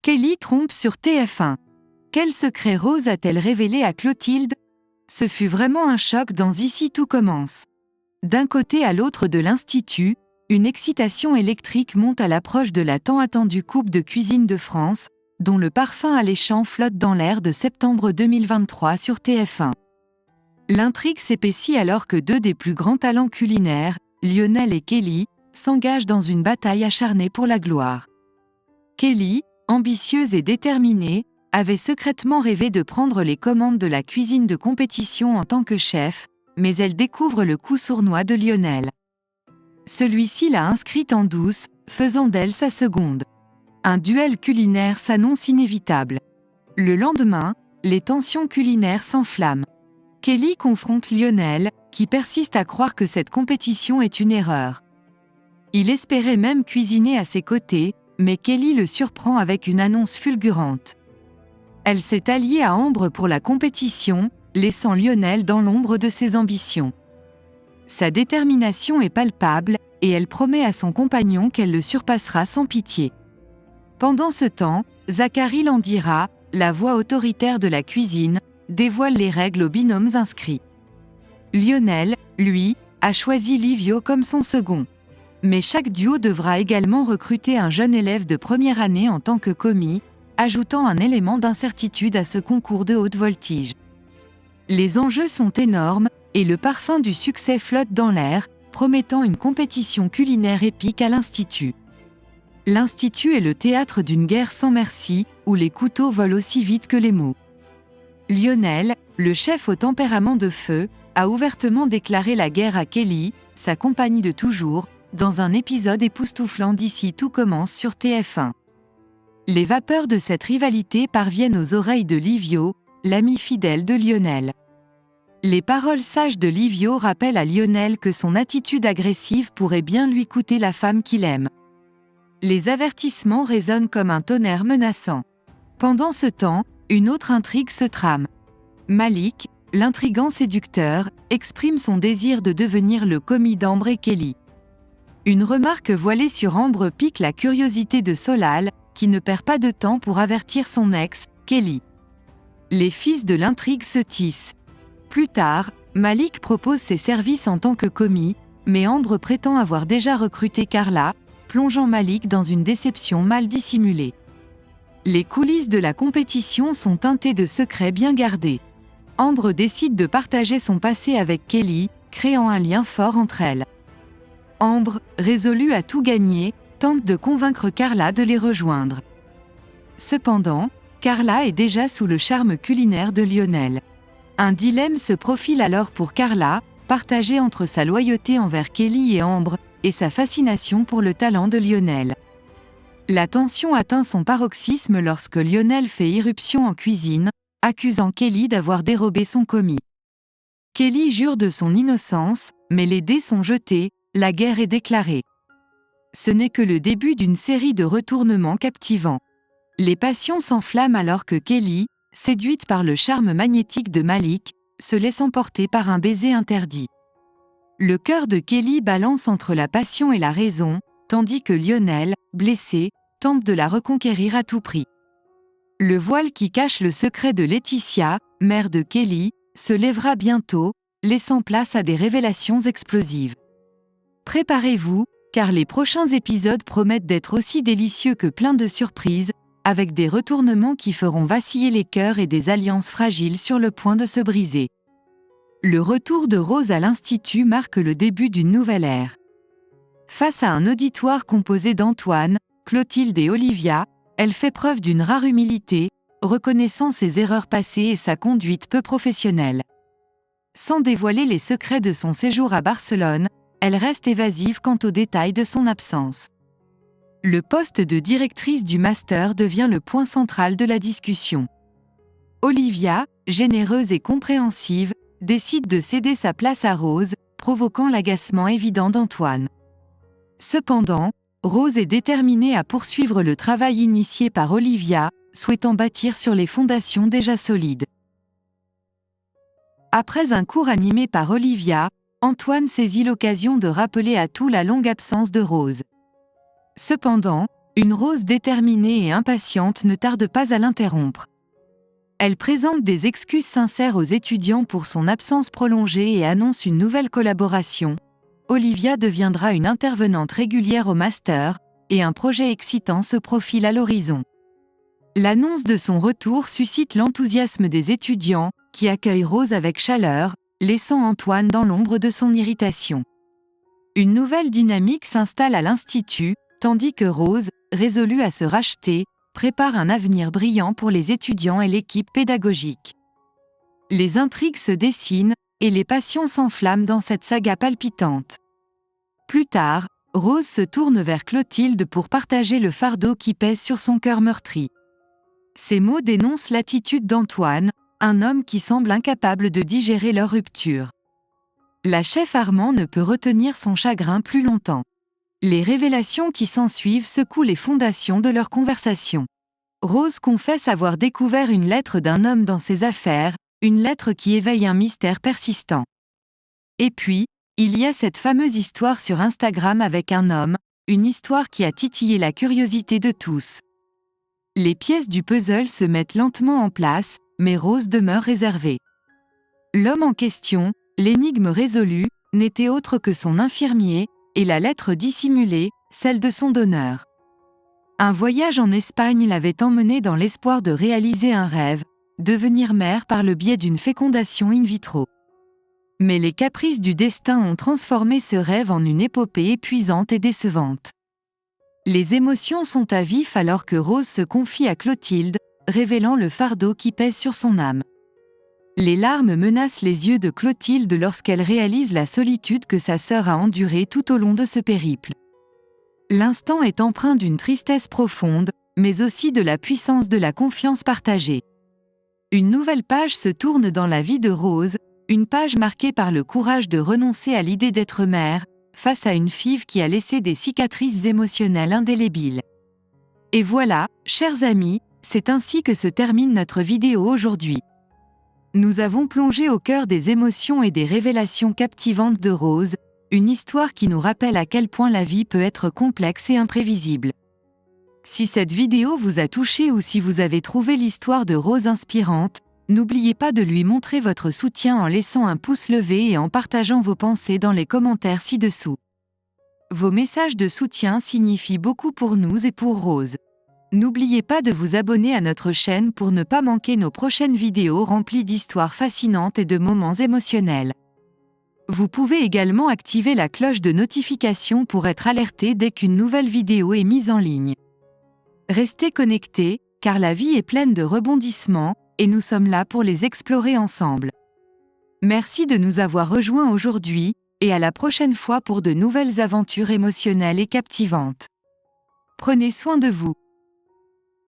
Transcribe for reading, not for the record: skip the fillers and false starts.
Kelly trompe sur TF1. Quel secret Rose a-t-elle révélé à Clotilde? Ce fut vraiment un choc dans Ici tout commence. D'un côté à l'autre de l'Institut, une excitation électrique monte à l'approche de la tant attendue Coupe de cuisine de France, dont le parfum alléchant flotte dans l'air de septembre 2023 sur TF1. L'intrigue s'épaissit alors que deux des plus grands talents culinaires, Lionel et Kelly, s'engagent dans une bataille acharnée pour la gloire. Kelly, ambitieuse et déterminée, avait secrètement rêvé de prendre les commandes de la cuisine de compétition en tant que chef, mais elle découvre le coup sournois de Lionel. Celui-ci l'a inscrite en douce, faisant d'elle sa seconde. Un duel culinaire s'annonce inévitable. Le lendemain, les tensions culinaires s'enflamment. Kelly confronte Lionel, qui persiste à croire que cette compétition est une erreur. Il espérait même cuisiner à ses côtés, mais Kelly le surprend avec une annonce fulgurante. Elle s'est alliée à Ambre pour la compétition, laissant Lionel dans l'ombre de ses ambitions. Sa détermination est palpable, et elle promet à son compagnon qu'elle le surpassera sans pitié. Pendant ce temps, Zacharie Landira, la voix autoritaire de la cuisine, dévoile les règles aux binômes inscrits. Lionel, lui, a choisi Livio comme son second. Mais chaque duo devra également recruter un jeune élève de première année en tant que commis, ajoutant un élément d'incertitude à ce concours de haute voltige. Les enjeux sont énormes, et le parfum du succès flotte dans l'air, promettant une compétition culinaire épique à l'Institut. L'Institut est le théâtre d'une guerre sans merci, où les couteaux volent aussi vite que les mots. Lionel, le chef au tempérament de feu, a ouvertement déclaré la guerre à Kelly, sa compagnie de toujours, dans un épisode époustouflant d'Ici tout commence sur TF1. Les vapeurs de cette rivalité parviennent aux oreilles de Livio, l'ami fidèle de Lionel. Les paroles sages de Livio rappellent à Lionel que son attitude agressive pourrait bien lui coûter la femme qu'il aime. Les avertissements résonnent comme un tonnerre menaçant. Pendant ce temps, une autre intrigue se trame. Malik, l'intrigant séducteur, exprime son désir de devenir le commis d'Ambre et Kelly. Une remarque voilée sur Ambre pique la curiosité de Solal, qui ne perd pas de temps pour avertir son ex, Kelly. Les fils de l'intrigue se tissent. Plus tard, Malik propose ses services en tant que commis, mais Ambre prétend avoir déjà recruté Carla, plongeant Malik dans une déception mal dissimulée. Les coulisses de la compétition sont teintées de secrets bien gardés. Ambre décide de partager son passé avec Kelly, créant un lien fort entre elles. Ambre, résolue à tout gagner, tente de convaincre Carla de les rejoindre. Cependant, Carla est déjà sous le charme culinaire de Lionel. Un dilemme se profile alors pour Carla, partagé entre sa loyauté envers Kelly et Ambre, et sa fascination pour le talent de Lionel. La tension atteint son paroxysme lorsque Lionel fait irruption en cuisine, accusant Kelly d'avoir dérobé son commis. Kelly jure de son innocence, mais les dés sont jetés, la guerre est déclarée. Ce n'est que le début d'une série de retournements captivants. Les passions s'enflamment alors que Kelly, séduite par le charme magnétique de Malik, se laisse emporter par un baiser interdit. Le cœur de Kelly balance entre la passion et la raison, tandis que Lionel, blessé, tente de la reconquérir à tout prix. Le voile qui cache le secret de Laetitia, mère de Kelly, se lèvera bientôt, laissant place à des révélations explosives. Préparez-vous, car les prochains épisodes promettent d'être aussi délicieux que pleins de surprises, avec des retournements qui feront vaciller les cœurs et des alliances fragiles sur le point de se briser. Le retour de Rose à l'Institut marque le début d'une nouvelle ère. Face à un auditoire composé d'Antoine, Clotilde et Olivia, elle fait preuve d'une rare humilité, reconnaissant ses erreurs passées et sa conduite peu professionnelle. Sans dévoiler les secrets de son séjour à Barcelone, elle reste évasive quant aux détails de son absence. Le poste de directrice du master devient le point central de la discussion. Olivia, généreuse et compréhensive, décide de céder sa place à Rose, provoquant l'agacement évident d'Antoine. Cependant, Rose est déterminée à poursuivre le travail initié par Olivia, souhaitant bâtir sur les fondations déjà solides. Après un cours animé par Olivia, Antoine saisit l'occasion de rappeler à tout la longue absence de Rose. Cependant, Une Rose déterminée et impatiente ne tarde pas à l'interrompre. Elle présente des excuses sincères aux étudiants pour son absence prolongée et annonce une nouvelle collaboration. Olivia deviendra une intervenante régulière au master, et un projet excitant se profile à l'horizon. L'annonce de son retour suscite l'enthousiasme des étudiants, qui accueillent Rose avec chaleur, laissant Antoine dans l'ombre de son irritation. Une nouvelle dynamique s'installe à l'Institut, tandis que Rose, résolue à se racheter, prépare un avenir brillant pour les étudiants et l'équipe pédagogique. Les intrigues se dessinent, et les passions s'enflamment dans cette saga palpitante. Plus tard, Rose se tourne vers Clotilde pour partager le fardeau qui pèse sur son cœur meurtri. Ces mots dénoncent l'attitude d'Antoine, un homme qui semble incapable de digérer leur rupture. La chef Armand ne peut retenir son chagrin plus longtemps. Les révélations qui s'ensuivent secouent les fondations de leur conversation. Rose confesse avoir découvert une lettre d'un homme dans ses affaires, une lettre qui éveille un mystère persistant. Et puis, il y a cette fameuse histoire sur Instagram avec un homme, une histoire qui a titillé la curiosité de tous. Les pièces du puzzle se mettent lentement en place, mais Rose demeure réservée. L'homme en question, l'énigme résolue, n'était autre que son infirmier, et la lettre dissimulée, celle de son donneur. Un voyage en Espagne l'avait emmenée dans l'espoir de réaliser un rêve, devenir mère par le biais d'une fécondation in vitro. Mais les caprices du destin ont transformé ce rêve en une épopée épuisante et décevante. Les émotions sont à vif alors que Rose se confie à Clotilde, révélant le fardeau qui pèse sur son âme. Les larmes menacent les yeux de Clotilde lorsqu'elle réalise la solitude que sa sœur a endurée tout au long de ce périple. L'instant est empreint d'une tristesse profonde, mais aussi de la puissance de la confiance partagée. Une nouvelle page se tourne dans la vie de Rose, une page marquée par le courage de renoncer à l'idée d'être mère, face à une FIV qui a laissé des cicatrices émotionnelles indélébiles. Et voilà, chers amis, c'est ainsi que se termine notre vidéo aujourd'hui. Nous avons plongé au cœur des émotions et des révélations captivantes de Rose, une histoire qui nous rappelle à quel point la vie peut être complexe et imprévisible. Si cette vidéo vous a touché ou si vous avez trouvé l'histoire de Rose inspirante, n'oubliez pas de lui montrer votre soutien en laissant un pouce levé et en partageant vos pensées dans les commentaires ci-dessous. Vos messages de soutien signifient beaucoup pour nous et pour Rose. N'oubliez pas de vous abonner à notre chaîne pour ne pas manquer nos prochaines vidéos remplies d'histoires fascinantes et de moments émotionnels. Vous pouvez également activer la cloche de notification pour être alerté dès qu'une nouvelle vidéo est mise en ligne. Restez connectés, car la vie est pleine de rebondissements, et nous sommes là pour les explorer ensemble. Merci de nous avoir rejoints aujourd'hui, et à la prochaine fois pour de nouvelles aventures émotionnelles et captivantes. Prenez soin de vous.